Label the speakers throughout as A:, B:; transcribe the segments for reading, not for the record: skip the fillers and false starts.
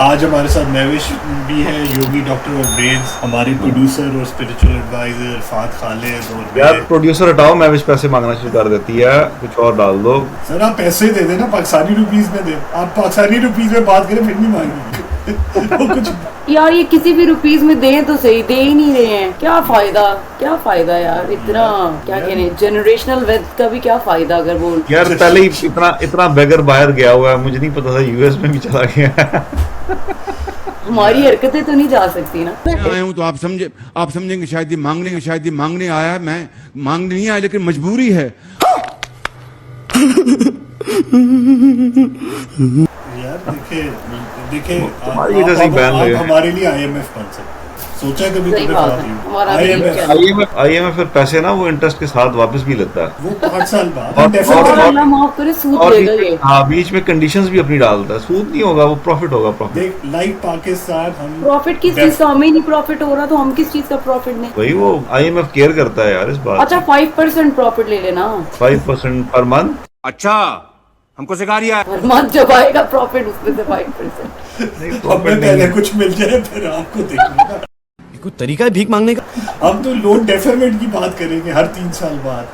A: आज हमारे साथ महविश भी है, योगी डॉक्टर ऑफ ब्रेन्स, हमारे प्रोड्यूसर और स्पिरिचुअल एडवाइजर फात खालिद। और
B: यार प्रोड्यूसर हटाओ, महविश पैसे मांगना शुरू कर देती है, कुछ और डाल दो।
A: सर आप पैसे दे देना, पाकिस्तानी रुपीस में दे। आप पाकिस्तानी रुपीस में बात करें फिर नहीं मांगेंगे। वो कुछ
C: यार ये किसी भी रुपीस में दें तो सही, दे ही नहीं रहे हैं। क्या फायदा यार, इतना क्या कहने, जनरेशनल वेल्थ का भी क्या फायदा अगर वो।
B: यार पहले ही इतना बेगर बाहर गया हुआ है, मुझे नहीं पता था यूएस में भी चला गया।
C: हमारी हरकतें तो नहीं जा सकती ना।
D: आया हूँ तो आप समझेंगे शायद ये मांगने आया है। मैं मांगने नहीं आया, लेकिन मजबूरी है।
A: यार देखे
B: तुम्हारी वजह से ही बैन लगे।
A: हमारे लिए आईएमएफ फंड से सोचा है कभी?
C: सही बात है, हमारा भी
B: आईएमएफ फिर पैसे ना वो इंटरेस्ट के साथ वापस भी लेता है।
A: वो 5 साल बाद
C: और अल्लाह माफ करे, सूद लेगा ये।
B: हाँ, बीच में कंडीशंस भी अपनी डालता है। सूद नहीं होगा, वो प्रॉफिट होगा। प्रॉफिट
A: देख, लाइक पाकिस्तान, हम
C: प्रॉफिट किस चीज का, हमें नहीं प्रॉफिट हो रहा तो हम किस चीज का प्रॉफिट नहीं।
B: वही वो आईएमएफ केयर करता है यार इस बात।
C: अच्छा 5% प्रॉफिट ले लेना,
B: 5% पर मंथ।
D: अच्छा, हमको सिखा रही है।
C: हर मंथ जब आएगा प्रॉफिट उसमें से 5%।
A: हमें पहले कुछ मिल जाए फिर आपको देखना।
E: कोई तरीका है भीख मांगने का?
A: हम तो लोन डेफरमेंट की बात करेंगे हर 3 साल बाद।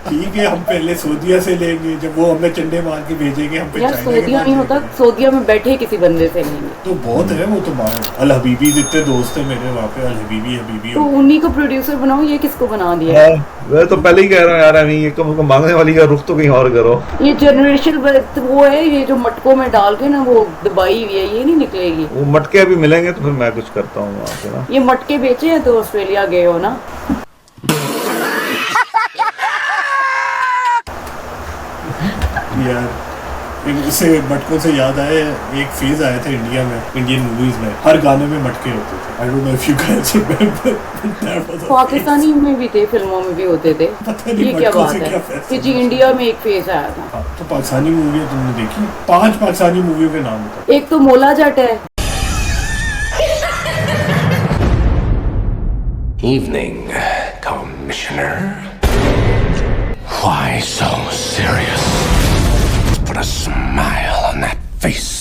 A: ठीक है, हम पहले सऊदीया से लेंगे, जब वो हमें चंडे मार के भेजेंगे हम पे।
C: यार सऊदीया नहीं होता, सऊदीया में बैठे किसी बंदे से लेंगे
A: तो बहुत है। वो तो अल हबीबी जितने दोस्त है मेरे वहाँ पे, अल हबीबी
C: तो उन्हीं को प्रोड्यूसर बनाओ। ये किसको बना दिया है?
B: मैं तो पहले ही कह रहा हूँ यार, ये कम से कम मांगने वाली का रुख तो कहीं और करो।
C: ये जनरेशन वो है, ये जो मटकों में डाल के ना वो दबाई हुई है, ये नहीं निकलेगी।
B: वो मटके अभी मिलेंगे तो फिर मैं कुछ करता हूँ वहाँ पे ना।
C: ये मटके बेचे हैं तो ऑस्ट्रेलिया गए हो ना।
A: यार इससे मटकों से याद आया, एक फेज आया था इंडिया में, इंडियन मूवीज में हर गाने में मटके होते थे। I don't know if you guys remember.
C: Pakistani में भी थे, फिल्मों में भी होते थे। ये क्या बात है कि जी इंडिया में एक फेज आया था।
A: तो पाकिस्तानी मूवी तुमने देखी? 5 पाकिस्तानी मूवियों के नाम बताओ।
C: एक तो मोला जट है।
E: Evening, Commissioner. Why so serious? Put a smile on that face.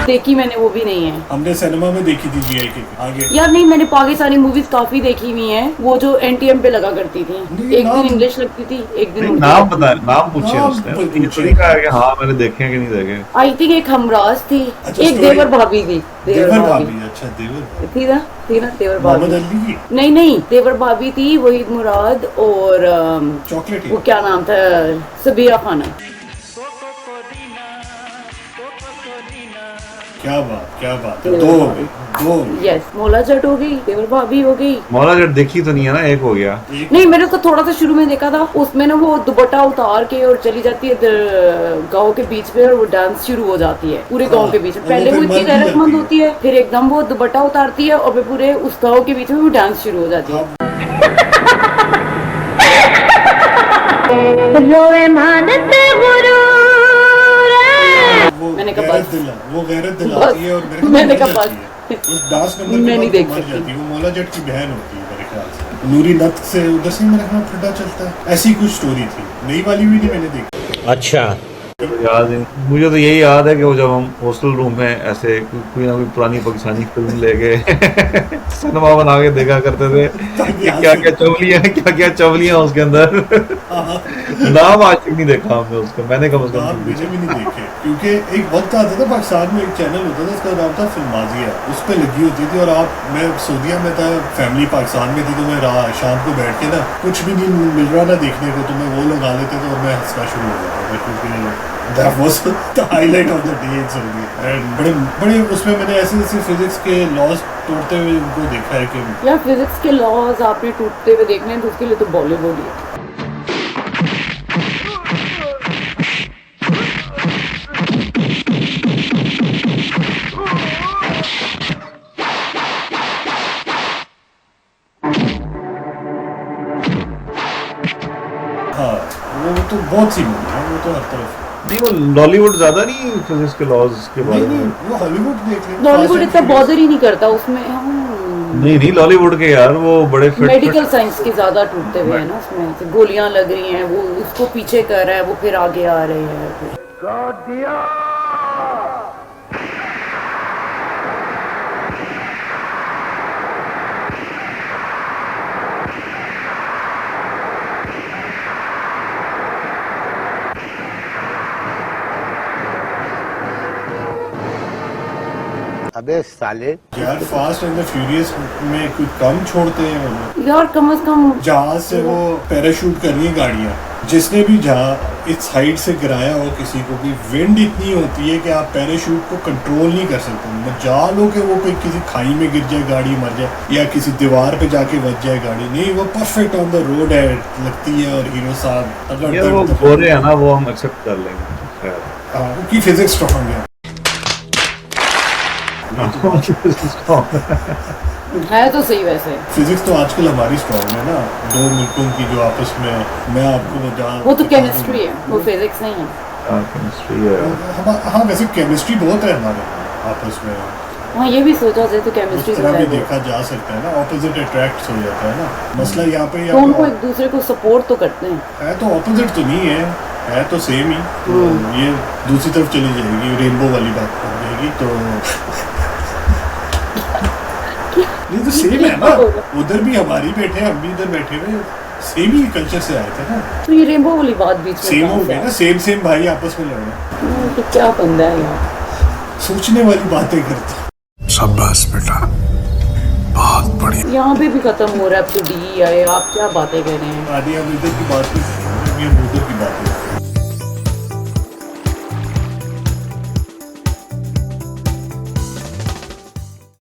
C: देखी मैंने, वो भी नहीं है।
A: हमने सिनेमा में देखी थी जीआई के आगे।
C: यार नहीं, मैंने पाकिस्तानी मूवीज काफी देखी हुई हैं, वो जो एनटीएम पे लगा करती थी। एक दिन इंग्लिश लगती थी, एक दिन
B: नाम पता है, नाम पूछे उसने। ये थोड़ी कहा कि हाँ मैंने देखे हैं कि नहीं देखे।
C: आई थिंक एक हमराज थी,
A: अच्छा,
C: एक देवर भाभी थी।
A: देवर भाभी, अच्छा देवर
C: थी ना देवर भाभी।
A: मोहम्मद अली की?
C: नहीं, देवर भाभी थी, वहीद मुराद और
A: चॉकलेट,
C: वो क्या नाम था, सबीरा खाना।
A: क्या बात है। दो
C: यस, मोला जट हो गई, देवर भाभी हो गई।
B: मौला जट देखी तो नहीं है ना, एक हो गया।
C: नहीं, मैंने उसको थोड़ा सा शुरू में देखा था। उसमें ना वो दुपट्टा उतार के और चली जाती है गांव के बीच में, और वो डांस शुरू हो जाती है पूरे गांव के बीच में। पहले वो इतनी गैरतमंद होती है, फिर एकदम वो दुपट्टा उतारती है और फिर पूरे उस गाँव के बीच में वो डांस शुरू हो जाती है। मैंने कहा
A: वो गैरत दिलाती है, और
C: मैंने कहा
A: उस डांस नंबर
C: मैं नहीं देख
A: मर
C: सकती।
A: जाती है। वो मौला जट की बहन होती है मेरे ख्याल से। नूरी नथ से उधर से मेरे ख्याल ठंडा चलता है, ऐसी कुछ स्टोरी थी। नई वाली भी नहीं मैंने देखी।
E: अच्छा,
B: याद है मुझे तो यही याद है कि वो जब हम हॉस्टल रूम में ऐसे कोई ना कोई पुरानी पाकिस्तानी फिल्म लेके सिनेमा बना के देखा करते थे कि क्या चवलियां उसके अंदर। नाम आज तक नहीं देखा हमने उसका, मैंने कम से कम
A: मुझे भी नहीं देखे, क्योंकि एक वक्त आता था पाकिस्तान में, एक चैनल होता था, उसका नाम था फिल्माजिया। उस पर लगी होती थी, और मैं सऊदीया में था, फैमिली पाकिस्तान में थी, तो मैं शाम को बैठ के ना कुछ भी नहीं मिल रहा ना देखने को, तो मैं वो लगा लेते थे और मैं हंसना शुरू हो जाता था, क्योंकि that was the highlight of the day in Saudi. And बड़े उसमें मैंने ऐसे फिजिक्स के लॉज टूटते हुए उनको देखा है कि
C: यार फिजिक्स के लॉज आपने टूटते हुए देखने हैं तो उसके लिए तो बॉलीवुड ही है।
A: हाँ, वो तो बहुत सी मूवी है, वो तो हर तरफ।
B: नहीं, वो लॉलीवुड ज्यादा नहीं फिजिक्स के लॉज के बारे में।
A: वो हॉलीवुड देख ले,
C: बॉलीवुड इतना बॉदर ही नहीं करता उसमें।
B: नहीं लॉलीवुड के यार वो बड़े
C: मेडिकल साइंस के ज्यादा टूटते हुए है ना उसमें, तो गोलियां लग रही हैं, वो उसको पीछे कर रहा है, वो फिर आगे आ रहे हैं।
A: हाँ, वो तो बहुत सी मूवी है, वो तो हर तरफ।
C: मेडिकल साइंस की ज्यादा टूटते हुए है ना उसमें, गोलियां लग रही हैं, वो उसको पीछे कर रहा है, वो फिर आगे आ रहे हैं।
A: हाँ, वो तो बहुत सी मूवी है, वो तो हर तरफ।
F: दे साले।
A: यार फास्ट एंड द फ्यूरियस में कुछ कम छोड़ते हैं वो लोग।
C: यार कम से कम
A: जहाज से वो पैराशूट कर रही है गाड़ियाँ, जिसने भी जहाँ इस साइड से गिराया हो किसी को भी, विंड इतनी होती है कि आप पैराशूट को कंट्रोल नहीं कर सकते। मजा लो कि वो कोई किसी खाई में गिर जाए, गाड़ी मर जाए, या किसी दीवार पे जाके बच जाए गाड़ी, नहीं वो परफेक्ट ऑन द रोड है लगती है। और हीरो साहब अगर
B: ये वो गोरे है ना, वो हम एक्सेप्ट कर लेंगे खैर।
A: उनकी फिजिक्स स्ट्रॉन्ग है।
C: है तो सही वैसे।
A: फिजिक्स तो आजकल हमारी स्ट्रॉन्ग है ना, दो मुल्कों की जो आपस में, मैं आपको बता,
C: वो तो केमिस्ट्री है, वो फिजिक्स नहीं है।
B: केमिस्ट्री है।
A: हाँ वैसे केमिस्ट्री बहुत है हमारे आपस में।
C: हाँ ये भी सोचा जाए तो
A: उस
C: केमिस्ट्री
A: तरह भी
C: है।
A: देखा जा सकता है ना, ऑपोजिट अट्रैक्ट हो जाता है ना। मसला यहाँ पे
C: तो उनको एक दूसरे को सपोर्ट तो करते हैं।
A: है तो ऑपोजिट तो नहीं है तो सेम ही। तो ये दूसरी तरफ चली जाएगी, रेनबो वाली बात बन जाएगी तो नहीं तो सेम है ना, उधर भी हमारी बैठे हैं, हम भी इधर बैठे हुए, सेम ही कल्चर से आए थे ना।
C: तो ये रेनबो वाली बात बीच में
A: सेम
C: कहाँ
A: हो
C: से
A: गया ना,
C: आई?
A: सेम भाई आपस में लड़ रहे,
C: तो क्या बंदा है यार,
A: सोचने वाली बातें करते।
E: शाबाश बेटा, बहुत बढ़िया।
C: यहाँ पे भी खत्म हो रहा है अब तो डी आए, आप क्या बातें कर रहे हैं।
A: आदि हम इधर की बात नहीं कर रहे हैं, हम उधर की बात नहीं कर रहे हैं।